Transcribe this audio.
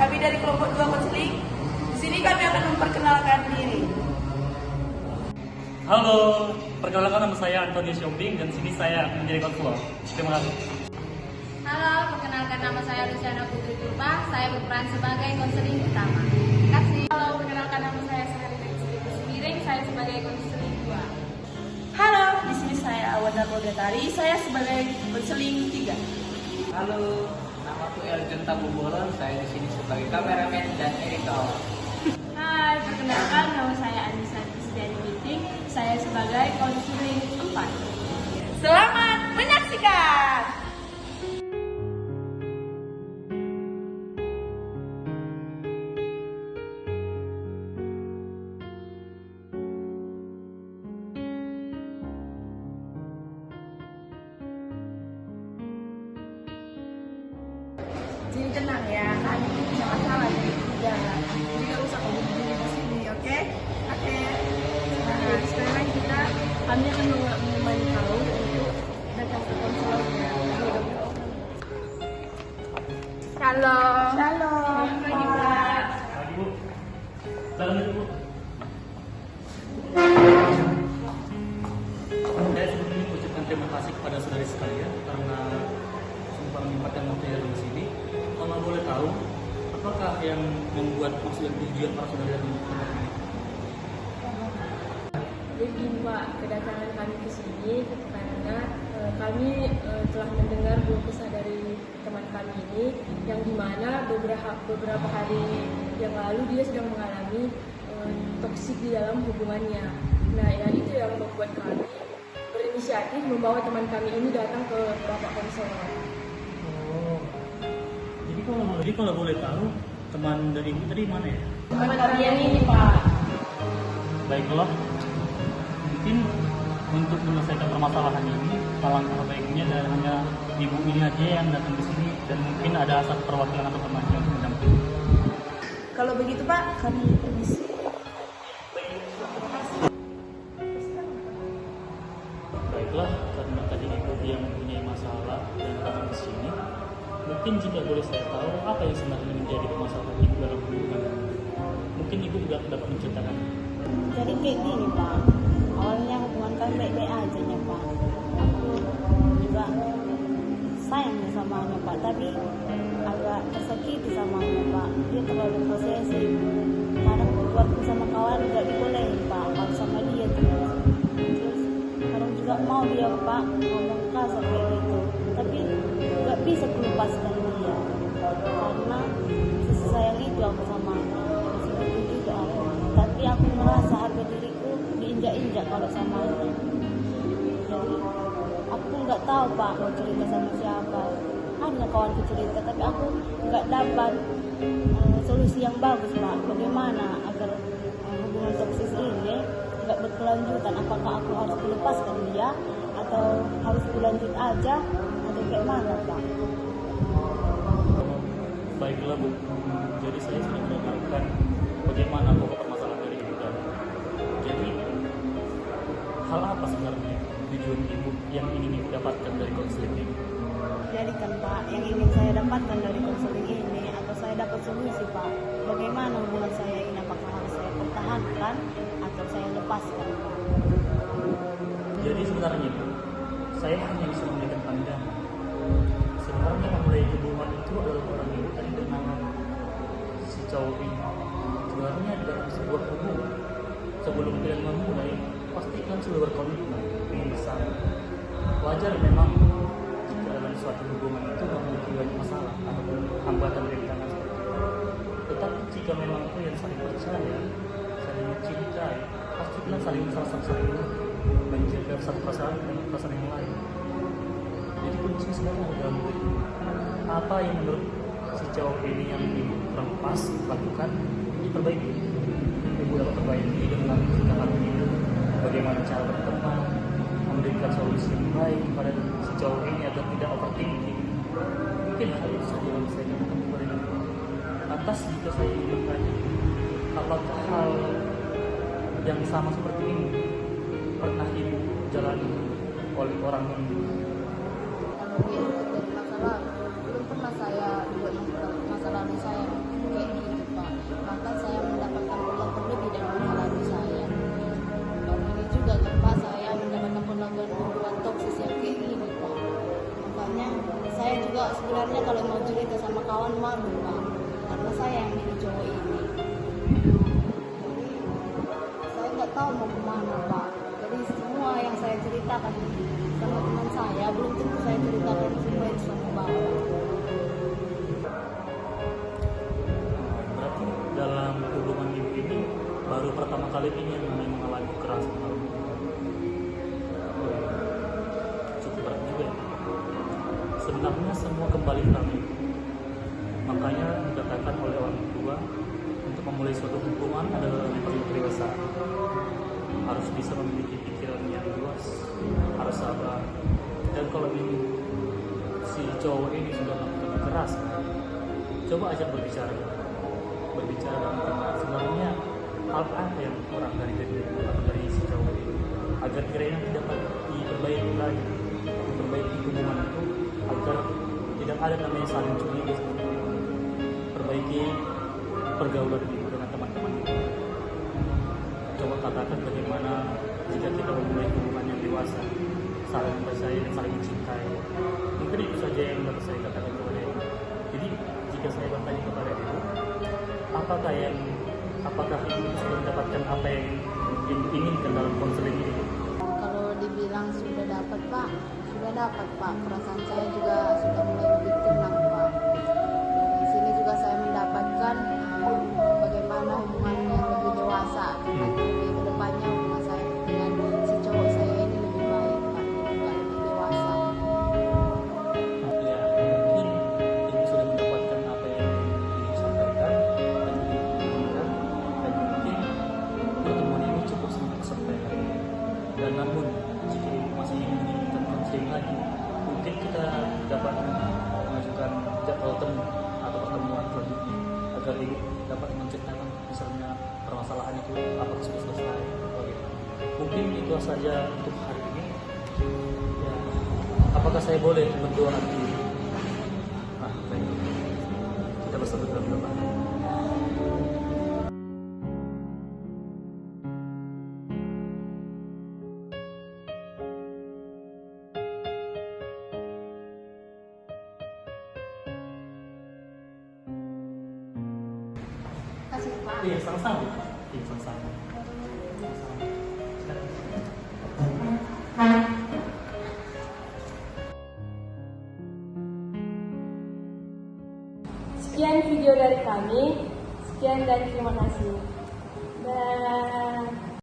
Kami dari kelompok 2 konseling. Di sini kami akan memperkenalkan diri. Halo, perkenalkan nama saya Antonius Yombing dan sini saya menjadi konselor. Terima kasih. Halo, perkenalkan nama saya Luciana Putri Purba. Saya berperan sebagai konseling utama. Terima kasih. Halo, perkenalkan nama saya Saharina Semiring. Saya sebagai konseling 2. Halo, di sini saya Awanda Bogatari. Saya sebagai konseling 3. Halo, nama aku Elgen Tabubolon. Saya di sini sebagai kameramen dan editor. Hai, perkenalkan nama saya Anissa Kristiani Binting. Saya sebagai konseling 4. Selamat menyaksikan. Jadi tenang ya, kami ini punya masalah dari tiga. Jadi gak usah kamu berdiri di sini, oke? Oke. Nah, sekarang kami akan menemani kau untuk datang ke konselornya. Shalom. Shalom. Selamat pagi, Pak. Pagi, Bu. Dalam itu, Bu. Saya sebelumnya mengucapkan terima kasih kepada saudari sekalian karena sempat menyempatkan waktunya di sini. Kalau boleh tahu, apakah yang membuat maksud dan tujuan para saudari datang ke tempat ini? Jadi Pak, kedatangan kami ke sini karena kami telah mendengar keluh kesah dari teman kami ini yang dimana beberapa hari yang lalu dia sedang mengalami toksik di dalam hubungannya. Nah, ya itu yang membuat kami berinisiatif membawa teman kami ini datang ke Bapak Konselor. Oh, jadi kalau boleh tahu, teman dari Ibu tadi mana ya? Teman kalian ini Pak. Baiklah, mungkin untuk menyelesaikan permasalahan ini, alangkah baiknya dan hanya ibu ini aja yang datang ke sini dan mungkin ada satu perwakilan atau teman yang mendampingi. Kalau begitu Pak, kami permisi. Baiklah, karena tadi ibu yang mempunyai masalah dan datang ke sini, mungkin jika boleh saya tahu apa yang sebenarnya menjadi permasalahan ibu dalam hubungan. Mungkin ibu juga dapat menceritakan. Jadi kayak gini Pak, awalnya hubungan kami baik-baik aja ya Pak. Aku juga sayang nih sama Anya Pak, tapi agak tersakiti sama Anya Pak. Dia terlalu posesif. Kadang buatku sama kawan nggak dibolehin Pak, kalau sama dia terus. Kadang juga mau dia Pak ngomong kasar kayak gitu, tapi nggak bisa melepaskan dia karena sesayang itu aku sama Anya. Seperti juga aku. Tapi aku merasa harga diriku diinjak-injak kalau sama dia. Jadi aku nggak tahu Pak mau cerita sama siapa. Ada kawanku cerita, tapi aku nggak dapat solusi yang bagus Pak. Bagaimana agar hubungan toksis ini nggak berkelanjutan? Apakah aku harus melepaskan dia atau harus berlanjut aja atau kayak mana Pak? Baiklah Bu, jadi saya sudah mendengarkan bagaimana pokok permasalahan dari ibu tadi. Jadi hal apa sebenarnya tujuan ibu yang ingin ibu dapatkan dari konseling ini? Jadi kan Pak, yang ingin saya dapatkan dari konseling ini atau saya dapat solusi Pak, bagaimana hubungan saya ini, apakah harus saya pertahankan atau saya lepaskan Pak? Jadi sebenarnya Bu, saya hanya bisa memberikan pandangan. Sebenarnya memulai hubungan itu adalah orang ibu tadi dengan si cowok ini. Sebenarnya di dalam sebuah hubungan, sebelum kalian memulai, pasti kan sudah berkomitmen ingin bersama. Wajar memang jika dalam suatu hubungan itu memiliki banyak masalah ataupun hambatan rintangan seperti itu. Tetapi jika memang itu yang saling percaya, saling mencintai, pasti kan saling saling menjaga satu perasaan dengan perasaan yang lain. Jadi kunci sebenarnya ada dalam diri. Apa yang menurut si cowok ini yang ibu kurang pas lakukan, diperbaiki. Ibu dapat perbaiki dengan sikap ibu, bagaimana cara berteman, memberikan solusi yang baik kepada si cowok ini agar tidak overthinking. Mungkin hal itu saja yang saya katakan kepada ibu. Atas jika saya ingin bertanya, apakah hal yang sama seperti ini pernah ibu jalani oleh orang yang Mungkin untuk masa lalu belum pernah saya buat masa lalu saya malu Pak, karena saya yang milih cowok ini. Jadi saya nggak tahu mau kemana Pak. Jadi semua yang saya ceritakan sama teman saya belum tentu saya ceritakan semua itu sama Bapak. Berarti dalam hubungan ibu ini baru pertama kali ini yang mengalami kekerasan. Cukup berat juga ya. Sebenarnya semua kembali ke kami. Makanya dikatakan oleh orang tua untuk memulai suatu hubungan adalah yang perlu kedewasaan. Harus bisa memiliki pikiran yang luas, harus sabar. Dan kalau ini si cowok ini sudah melakukan kekerasan, coba ajak berbicara dengan teman. Sebenarnya apa yang kurang dari si cowok ini agar kiranya dapat diperbaiki lagi, memperbaiki hubungan itu agar tidak ada namanya saling curiga. Perbaiki pergaulan ibu dengan teman-teman ibu. Coba katakan bagaimana jika kita memulai hubungan yang dewasa, saling percaya dan saling mencintai. Mungkin itu saja yang dapat saya katakan kepada ibu. Jadi jika saya bertanya kepada ibu, apakah ibu sudah mendapatkan apa yang diinginkan dalam konseling ini? Kalau dibilang sudah dapat Pak, perasaan saya juga sudah mulai lebih tenang Pak. Dari sini juga saya mendapatkan bagaimana hubungan yang lebih dewasa, nanti ke depannya hubungan saya dengan si cowok saya ini lebih baik Pak, juga lebih dewasa. Ya, mungkin ibu sudah mendapatkan apa yang ibu sampaikan dan ibu inginkan, dan mungkin pertemuan ini cukup sampai kesampaian. Dan namun jika ibu masih menginginkan konseling lagi, mungkin kita dapat mengajukan jadwal temu atau pertemuan selanjutnya agar ibu dapat menceritakan misalnya permasalahan itu apakah sudah selesai atau bagaimana. Mungkin itu saja untuk hari ini. Ya, apakah saya boleh berdoa nanti? Baik. Kita bersama dalam doa. Kasih Pak. Iya, sama-sama. Iya, sama-sama. Sekian video dari kami. Sekian dan terima kasih.